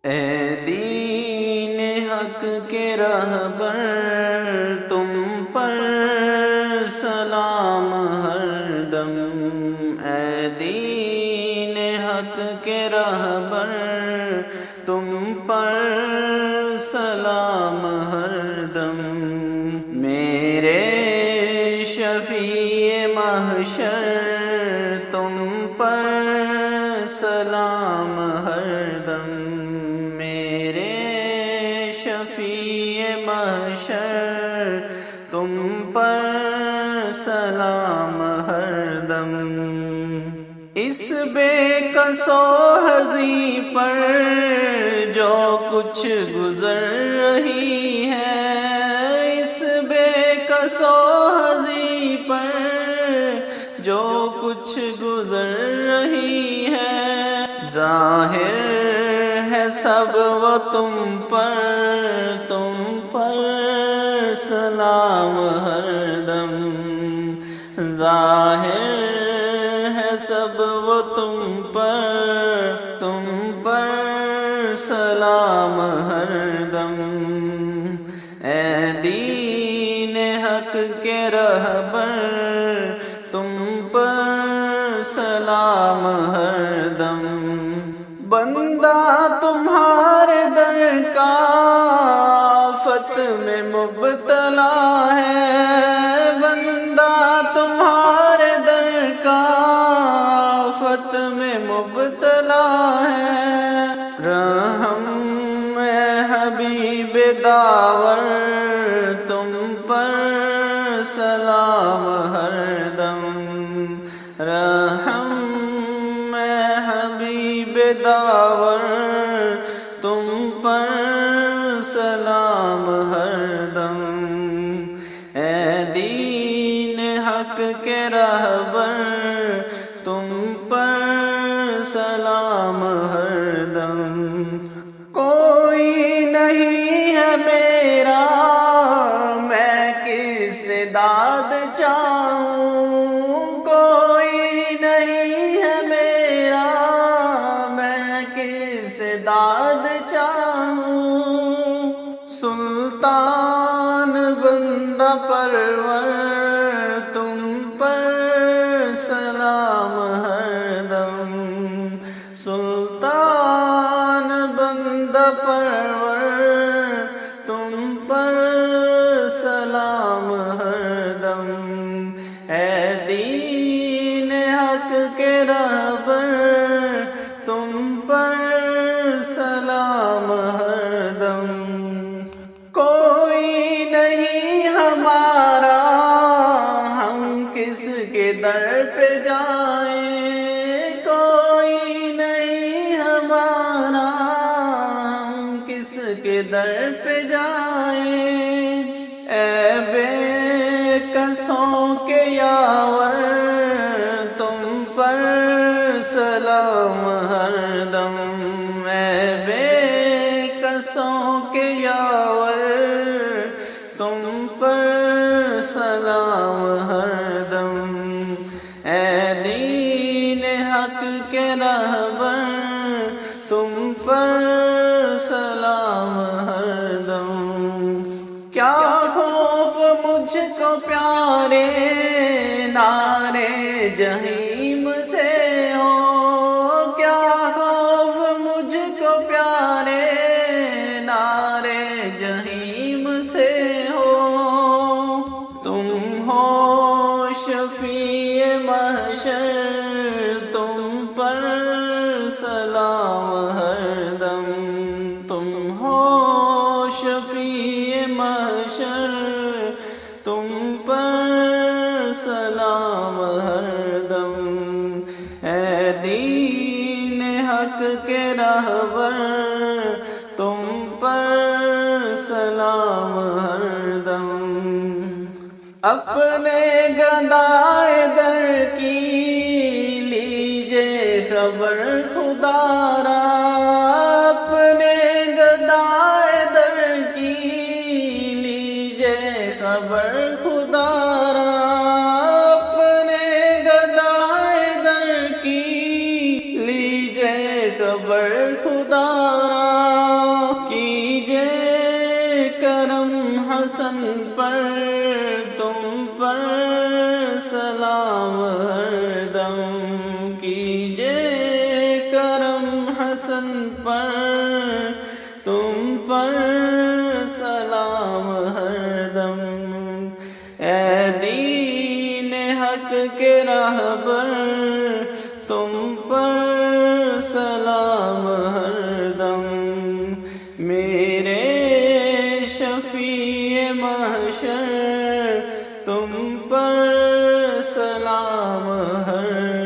اے دین حق کے رہبر تم پر سلام ہر دم، اے دین حق کے رہبر تم پر سلام ہر دم، میرے شفیع محشر تم پر سلام ہر دم، میرے شفیع محشر تم پر سلام ہر دم، اس بے کس و حزیں پر جو کچھ گزر رہی ہے، اس بے کس و حزیں پر جو کچھ گزر رہی ہے، ظاہر ہے سب وہ تم پر سلام ہر دم، ظاہر ہے سب وہ تم پر سلام ہر دم، اے دین حق کے رہبر تم پر سلام ہر دم، بندہ تمہارے در کا آفت میں مبتلا ہے، بندہ تمہارے در کا آفت میں مبتلا ہے، رحم اے حبیب داور تم پر سلام ہر دم، رحم اے حبیب داور تم پر سلام ہر دم، اے دین حق کے رہبر تم پر سلام ہر دم، کوئی نہیں ہے میرا میں کس سے داد چاہوں، کوئی نہیں ہے میرا میں کس سے داد چاہوں، سلطان بندہ پرور تم پر سلام ہر دم، سلطان بندہ پرور تم پر سلام ہر دم، اے دین حق کے رہبر تم پر سلام ہر دم، کوئی نہیں ہمارا ہم کس کے در پہ جائیں، کوئی نہیں ہمارا ہم کس کے در پہ جائیں، اے بے کسوں کے یاور تم پر سلام ہر دم، اے بے کسوں کے یاور تم پر سلام ہر دم، اے دین حق کے رہبر تم پر سلام ہر دم، کیا خوف مجھ کو پیارے نارے جہیم سے ہو، کیا خوف مجھ کو پیارے نارے جہیم سے ہو، تم ہو شفیع محشر تم پر سلام ہر دم، تم ہو شفیع محشر تم پر سلام ہر دم، اے دین حق کے رہبر تم پر سلام ہر دم، اپنے گدائے در کی لیجے خبر خدا را، اپنے گدائے در کی لیجے خبر خدا را، اپنے گدائے در کی لیجے خبر خدا را، کیجے کرم حسن پر، تم پر سلام ہر دم۔ اے دین حق کے راہبر، تم پر سلام ہر دم۔ میرے شفیع محشر، تم پر سلام ہر